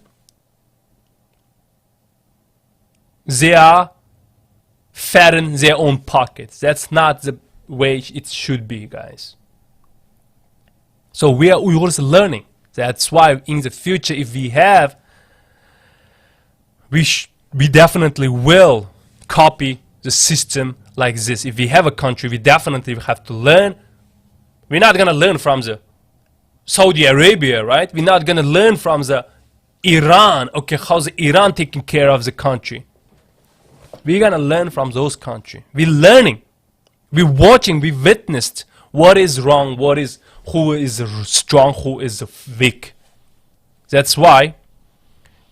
They are fatten their own pockets. That's not the way it should be, guys. So we are Uyghurs learning. That's why in the future, if we have, we definitely will copy the system like this. If we have a country, we definitely have to learn. We're not going to learn from the Saudi Arabia, right? We're not going to learn from the Iran. Okay, how's Iran taking care of the country? We're going to learn from those countries. We're learning. We're watching. We witnessed what is wrong, who is strong, who is weak. That's why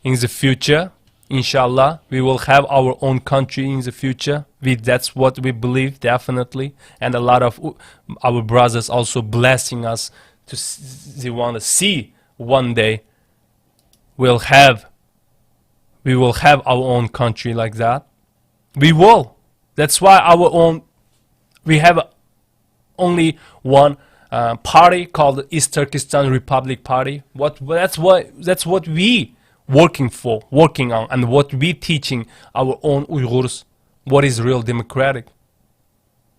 in the future, inshallah, we will have our own country in the future. That's what we believe, definitely. And a lot of our brothers also blessing us. They want to see one day we will have our own country like that. We will. That's why we have only one party called East Turkestan Republic Party. That's what we working on, and what we teaching our own Uyghurs, what is real democratic.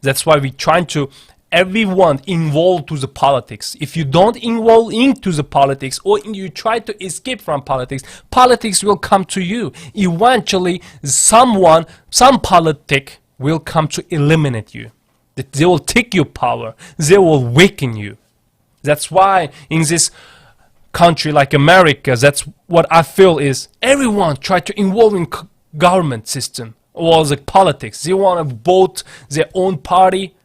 That's why we're trying to everyone involved to the politics. If you don't involve into the politics, or you try to escape from politics, politics will come to you. Eventually, some politic will come to eliminate you. They will take your power. They will weaken you. That's why in this country like America, that's what I feel is everyone try to involve in government system or the politics. They want to vote their own party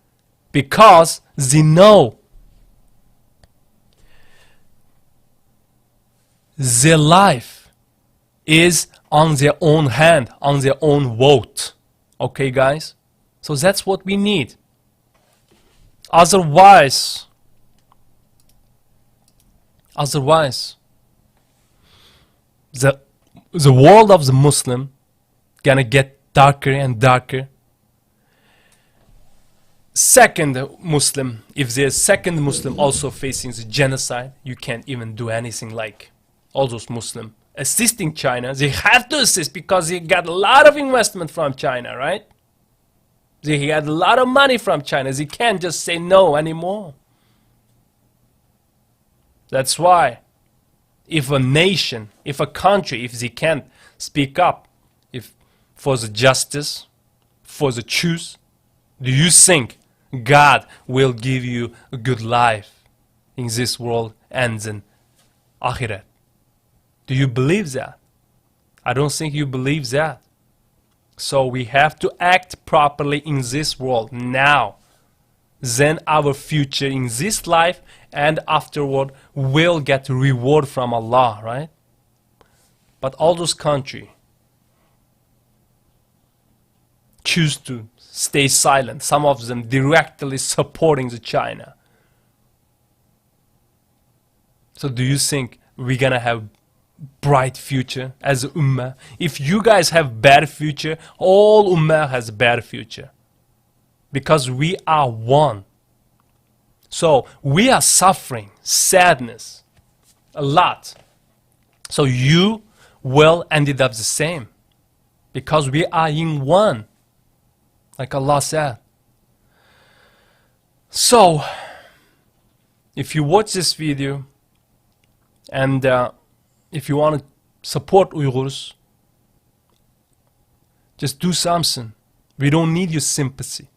because they know their life is on their own hand, on their own vote. Okay, guys? So that's what we need. Otherwise, the world of the Muslim gonna get darker and darker. Second Muslim, if there's second Muslim also facing the genocide, you can't even do anything like all those Muslim assisting China. They have to assist because they got a lot of investment from China, right? They got a lot of money from China. They can't just say no anymore. That's why if a nation, if a country, if they can't speak up for the justice, for the truth, do you think God will give you a good life in this world and in Akhirat? Do you believe that? I don't think you believe that. So we have to act properly in this world now. Then our future in this life and afterward will get reward from Allah, right? But all those countries choose to stay silent. Some of them directly supporting the China. So do you think we're gonna have bright future as Ummah? If you guys have bad future, all Ummah has a bad future. Because we are one. So we are suffering sadness a lot. So you will end up the same. Because we are in one. Like Allah said. So if you watch this video and if you want to support Uyghurs, just do something. We don't need your sympathy.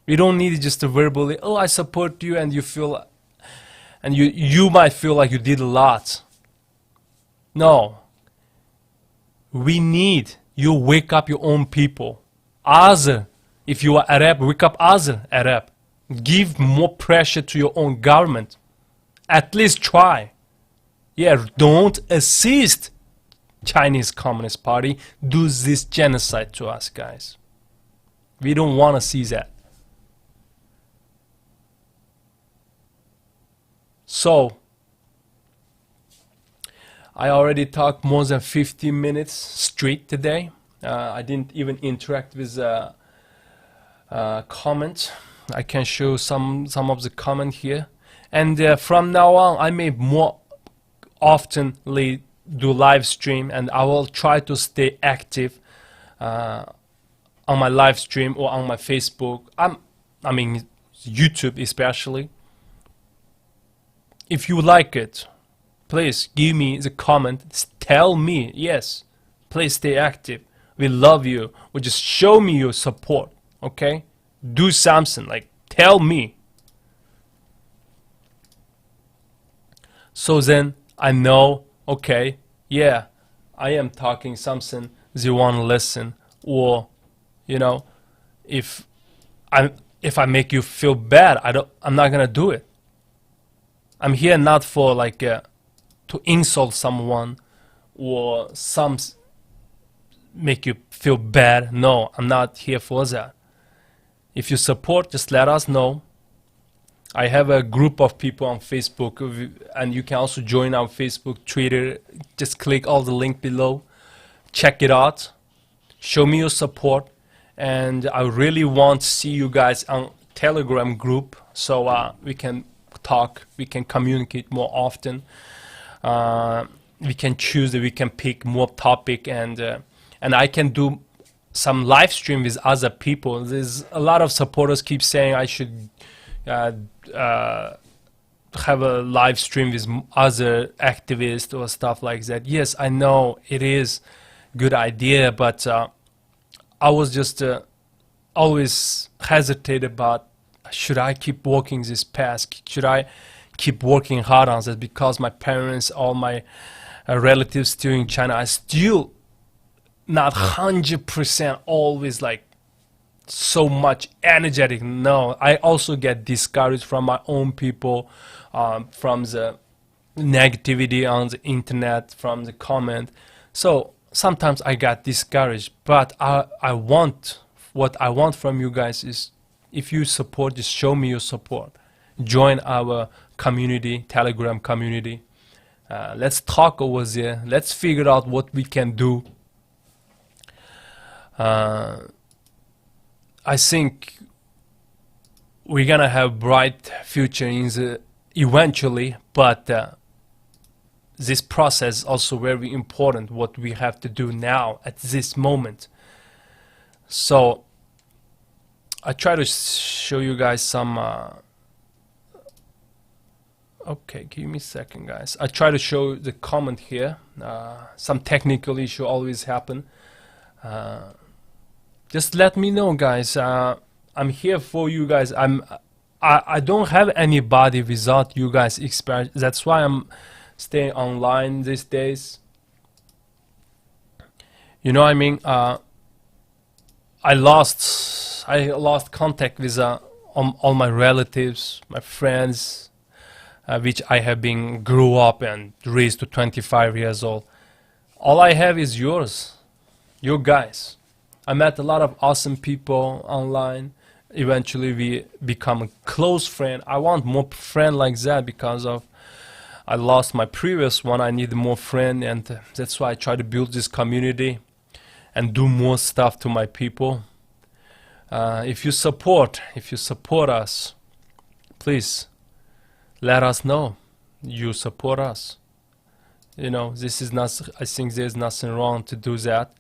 We don't need just a verbally, oh, I support you, and you feel, and you might feel like you did a lot. No. We need you wake up your own people. Other, if you are Arab, wake up other Arab. Give more pressure to your own government. At least try. Yeah, don't assist Chinese Communist Party do this genocide to us, guys. We don't want to see that. So, I already talked more than 15 minutes straight today. I didn't even interact with comment. I can show some of the comment here. And from now on, I may more oftenly do live stream, and I will try to stay active on my live stream or on my Facebook. I mean YouTube especially. If you like it, please give me the comment. Tell me, yes, please stay active. We love you. Or just show me your support, okay? Do something, like tell me. So then I know, okay, yeah, I am talking something they want to listen. Or, you know, if I make you feel bad, I'm not gonna do it. I'm here not for like to insult someone or make you feel bad. No, I'm not here for that. If you support, just let us know. I have a group of people on Facebook, and you can also join our Facebook, Twitter. Just click all the link below. Check it out. Show me your support. And I really want to see you guys on Telegram group so we can talk, we can communicate more often. We can choose, we can pick more topic, and I can do some live stream with other people. There's a lot of supporters keep saying I should have a live stream with other activists or stuff like that. Yes, I know it is good idea, but I was just always hesitate about, should I keep walking this path? Should I keep working hard on that? Because my parents, all my relatives still in China, I still not 100% always like so much energetic. No, I also get discouraged from my own people, from the negativity on the internet, from the comment. So sometimes I got discouraged, but I want, what I want from you guys is, if you support, just show me your support. Join our community, Telegram community. Let's talk over there. Let's figure out what we can do. I think we're gonna have bright future in the eventually, but this process is also very important, what we have to do now at this moment. So I try to show you guys some okay, give me a second, guys. I try to show the comment here. Some technical issue always happen. Just let me know, guys. I'm here for you guys. I don't have anybody without you guys experience. That's why I'm staying online these days. You know what I mean? I lost contact with all my relatives, my friends, which I have been grew up and raised to 25 years old. All I have is yours, you guys. I met a lot of awesome people online. Eventually we become a close friend. I want more friend like that because of I lost my previous one. I need more friend, and that's why I try to build this community and do more stuff to my people. If you support us, please let us know you support us. You know, this is not, I think there's nothing wrong to do that.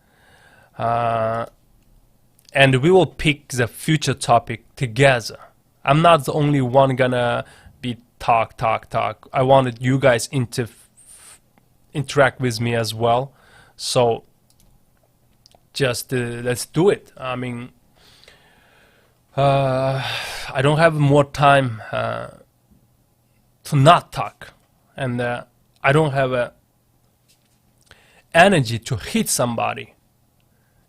And we will pick the future topic together. I'm not the only one gonna be talk. I wanted you guys interact with me as well. So just let's do it. I mean, I don't have more time to not talk, and I don't have energy to hit somebody,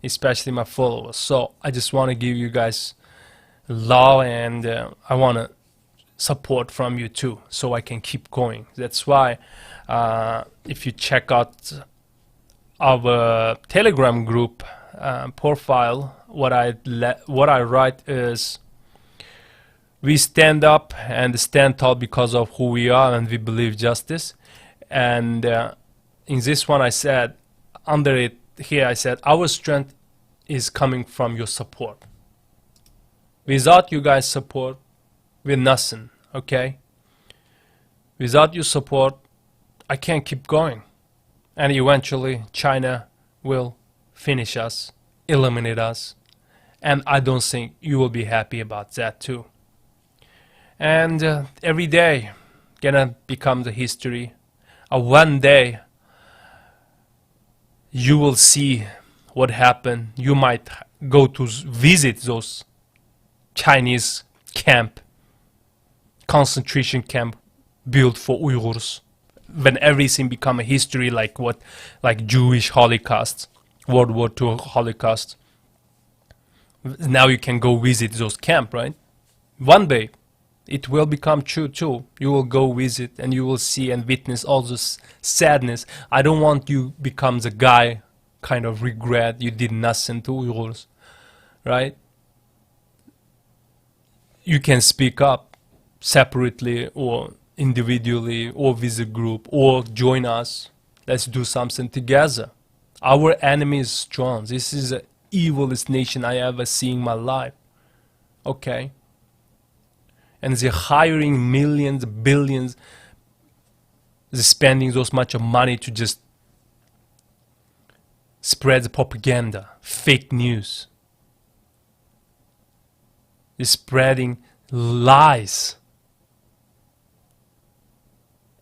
especially my followers. So I just want to give you guys love, and I want to support from you too, so I can keep going. That's why if you check out our Telegram group profile, what I write is, we stand up and stand tall because of who we are, and we believe justice. And in this one I said, under it here I said, our strength is coming from your support. Without you guys support, we're nothing, okay? Without your support, I can't keep going. And eventually China will finish us, eliminate us, and I don't think you will be happy about that too. And every day gonna become the history. One day you will see what happened. You might go to visit those Chinese camp, concentration camp built for Uyghurs, when everything become a history, like Jewish Holocaust, World War II Holocaust. Now you can go visit those camp, right? One day it will become true too. You will go visit and you will see and witness all this sadness. I don't want you become the guy kind of regret you did nothing to Uyghurs, right? You can speak up separately or individually or with a group, or join us. Let's do something together. Our enemy is strong. This is the evilest nation I ever seen in my life, okay? And they're hiring millions, billions, they're spending those much of money to just spreads propaganda, fake news. Is spreading lies.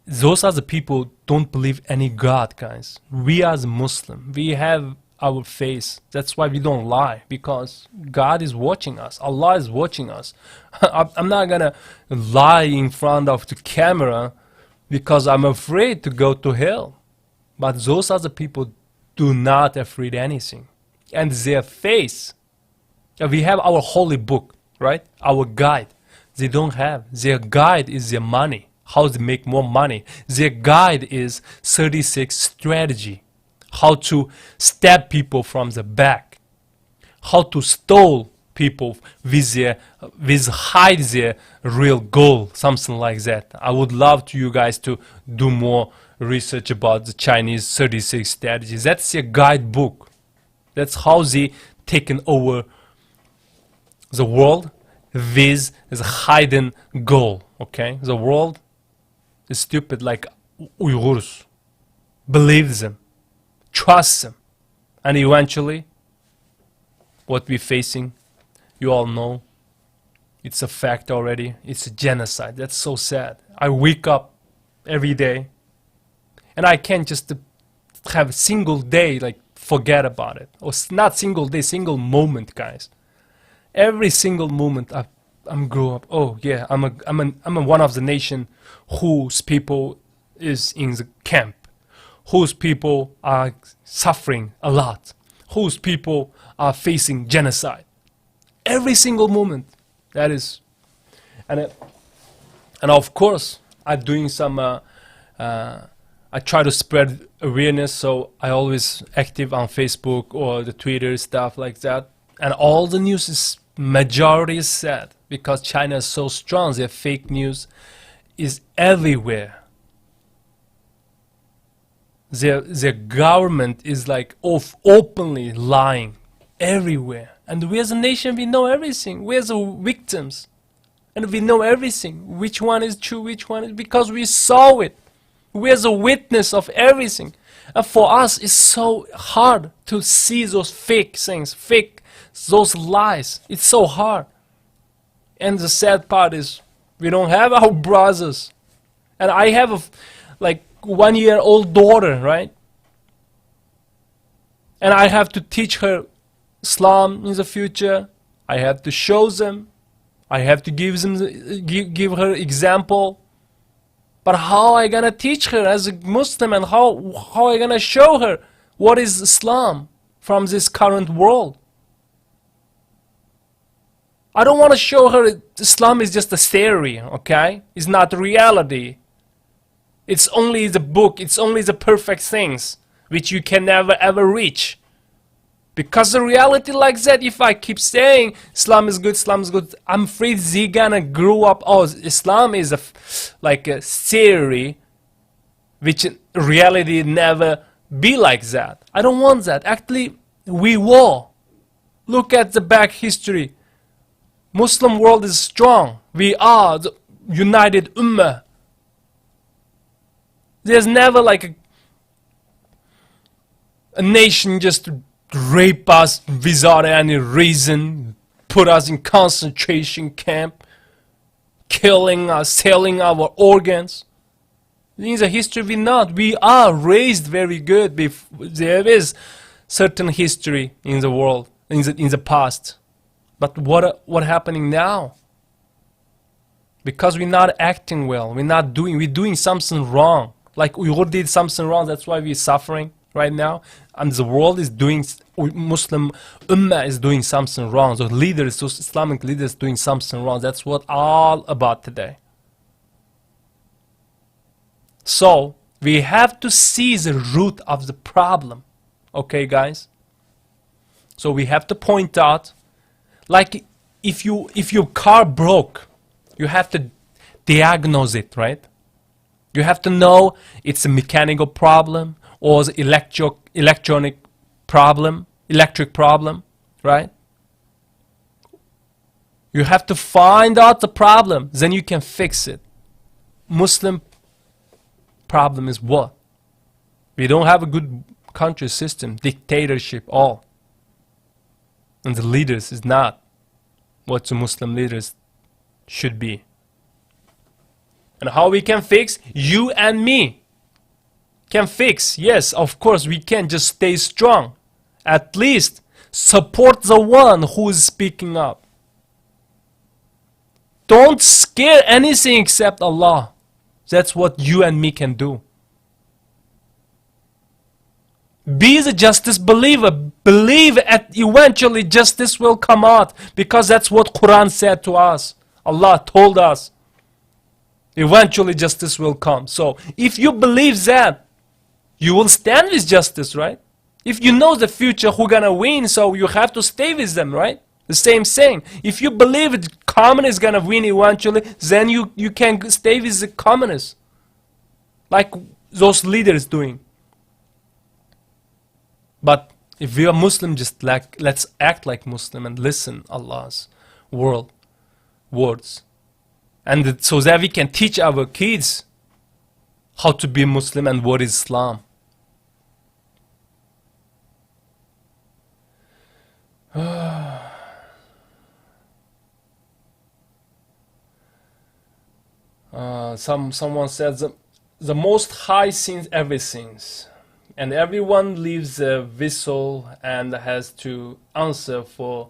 Those are the people who don't believe any God, guys. We as Muslim, we have our faith. That's why we don't lie, because God is watching us. Allah is watching us. I'm not gonna lie in front of the camera because I'm afraid to go to hell. But those are the people do not afraid anything. And their faith, we have our holy book, right? Our guide. They don't have. Their guide is their money. How to make more money. Their guide is 36 strategy. How to stab people from the back. How to stole people with hide their real goal. Something like that. I would love to you guys to do more research about the Chinese 36 strategies. That's their guidebook. That's how they taken over the world with a hidden goal. Okay, the world is stupid like Uyghurs. Believe them, trust them, and eventually, what we're facing, you all know, it's a fact already. It's a genocide. That's so sad. I wake up every day, and I can't just have a single day like forget about it, or not single day, single moment, guys. Every single moment I'm grew up. Oh yeah, I'm a one of the nation whose people is in the camp, whose people are suffering a lot, whose people are facing genocide. Every single moment, that is, and of course I'm doing some. I try to spread awareness, so I always active on Facebook or the Twitter stuff like that. And all the news is majority is sad because China is so strong. Their fake news is everywhere. Their government is like openly lying everywhere. And we as a nation, we know everything. We as the victims, and we know everything. Which one is true? Which one is, because we saw it. We as a witness of everything. And for us, it's so hard to see those fake things, those lies. It's so hard. And the sad part is we don't have our brothers. And I have a like 1-year-old daughter, right? And I have to teach her Islam in the future. I have to show them. I have to give her example. But how am I gonna teach her as a Muslim, and how am I gonna show her what is Islam from this current world? I don't want to show her Islam is just a theory, okay? It's not reality. It's only the book, it's only the perfect things which you can never ever reach. Because the reality like that, if I keep saying Islam is good, I'm afraid they gonna grow up, oh, Islam is like a theory, which in reality never be like that. I don't want that. Actually, we were. Look at the back history. Muslim world is strong. We are the united ummah. There's never like a nation just rape us without any reason, put us in concentration camp, killing us, selling our organs. In the history we are raised very good. There is certain history in the world, in the past. But what happening now? Because we're not acting well, we're doing something wrong. Like Uyghur did something wrong, that's why we're suffering right now. And the world is doing, Muslim Ummah is doing something wrong. The leaders, those Islamic leaders doing something wrong. That's what all about today. So, we have to see the root of the problem. Okay, guys? So we have to point out, like if your car broke, you have to diagnose it, right? You have to know it's a mechanical problem or the electric problem, right? You have to find out the problem, then you can fix it. Muslim problem is what? We don't have a good country system, dictatorship, all. And the leaders is not what the Muslim leaders should be. And how we can fix? You and me can fix. Yes, of course we can. Just stay strong. At least support the one who is speaking up. Don't scare anything except Allah. That's what you and me can do. Be the justice believer. Believe that eventually justice will come out, because that's what Quran said to us. Allah told us eventually justice will come. So if you believe that, you will stand with justice, right? If you know the future who gonna win, so you have to stay with them, right? The same thing. If you believe it, communists gonna win eventually, then you can stay with the communists, like those leaders doing. But if we are Muslim, just like, let's act like Muslim and listen Allah's words, and so that we can teach our kids how to be Muslim and what is Islam. Someone says the Most High sees everything, and everyone leaves a whistle and has to answer for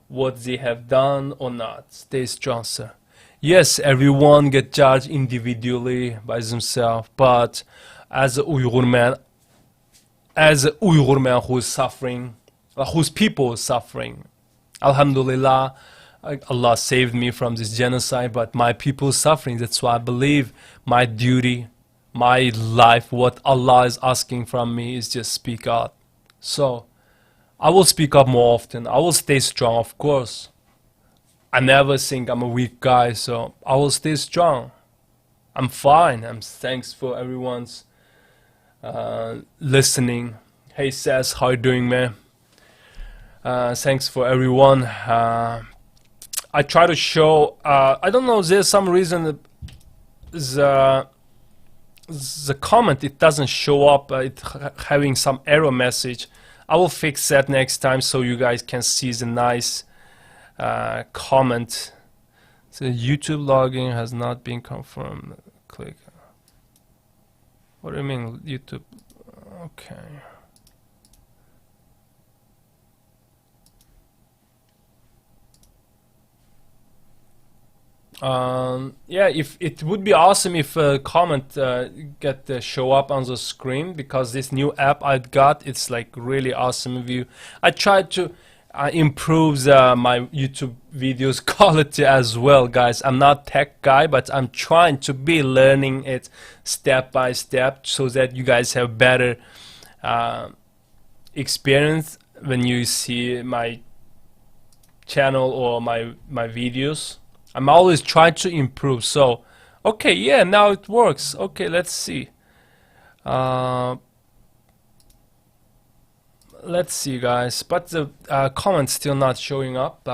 what they have done or not. Stay strong, sir. Yes, everyone get judged individually by themselves, but as a Uyghur man, who is suffering, whose people is suffering, Alhamdulillah, Allah saved me from this genocide, but my people is suffering. That's why I believe my duty, my life, what Allah is asking from me is just speak out. So I will speak up more often. I will stay strong, of course. I never think I'm a weak guy, so I will stay strong. I'm fine. Thanks for everyone's listening. Hey Seth, how you doing, man? Thanks for everyone. I try to show, I don't know, there's some reason the comment, it doesn't show up, it having some error message. I will fix that next time so you guys can see the nice comment. So YouTube login has not been confirmed. Click. What do you mean YouTube? Okay. Yeah, if it would be awesome if a comment get show up on the screen, because this new app I got, it's like really awesome view. I tried to improve my YouTube videos quality as well, guys. I'm not tech guy, but I'm trying to be learning it step by step so that you guys have better experience when you see my channel or my videos. I'm always trying to improve. So, okay, yeah, now it works. Okay, let's see. Let's see, guys. But the comments still not showing up.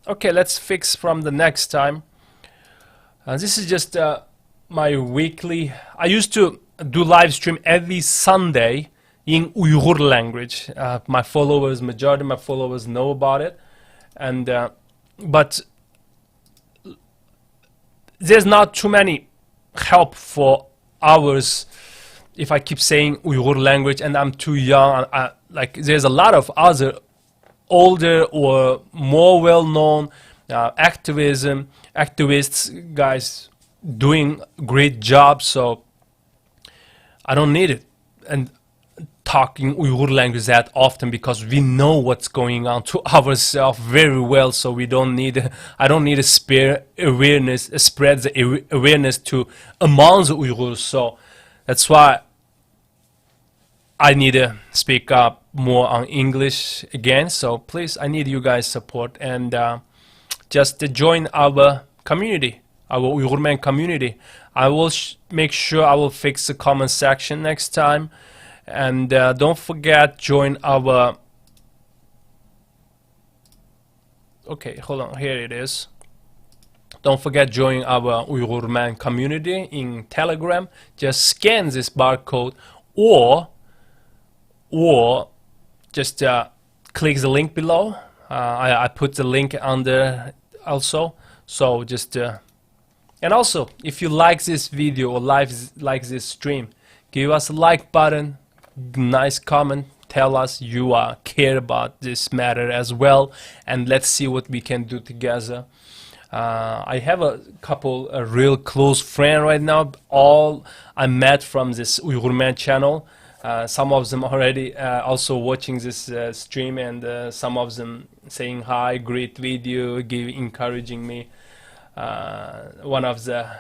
Okay, let's fix from the next time. This is just my weekly. I used to do live stream every Sunday in Uyghur language. My followers, majority of my followers know about it, and but there's not too many help for hours if I keep saying Uyghur language and I'm too young. Like there's a lot of other older or more well-known activists guys doing great jobs, so I don't need it and talking Uyghur language that often, because we know what's going on to ourselves very well. So we don't need, I don't need to spread the awareness to among the Uyghurs. So that's why I need to speak up more on English again. So please, I need you guys' support, and just to join our community, our Uyghur Man community. I will make sure I will fix the comment section next time. And don't forget, join our, okay, hold on, here it is. Don't forget, join our Uyghur Man community in Telegram. Just scan this barcode, or or just click the link below. I put the link under also, so just and also if you like this video or like this stream, give us a like button, nice comment, tell us you care about this matter as well, and let's see what we can do together. I have a couple real close friends right now, all I met from this Uyghur Man channel. Some of them already also watching this stream, and some of them saying hi, great video, encouraging me. One of the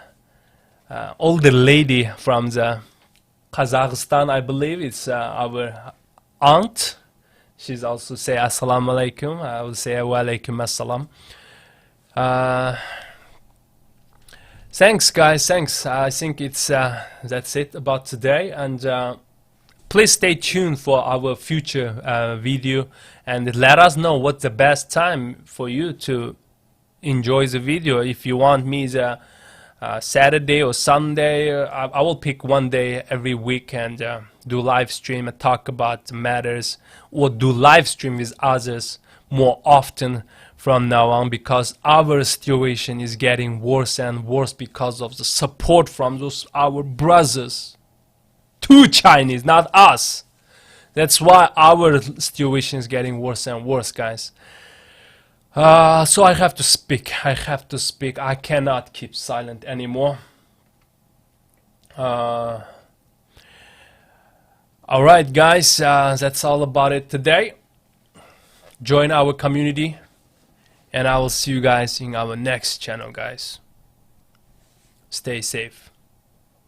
older lady from the Kazakhstan, I believe it's our aunt. She's also say assalamu alaikum. I will say wa alaikum assalam. Thanks guys, thanks. I think it's that's it about today, and please stay tuned for our future video, and let us know what's the best time for you to enjoy the video. If you want me the Saturday or Sunday, I will pick one day every week and do live stream and talk about the matters, or do live stream with others more often from now on, because our situation is getting worse and worse because of the support from those our brothers to Chinese, not us. That's why our situation is getting worse and worse, guys. So I have to speak. I cannot keep silent anymore. Alright guys, that's all about it today. Join our community, and I will see you guys in our next channel, guys. Stay safe.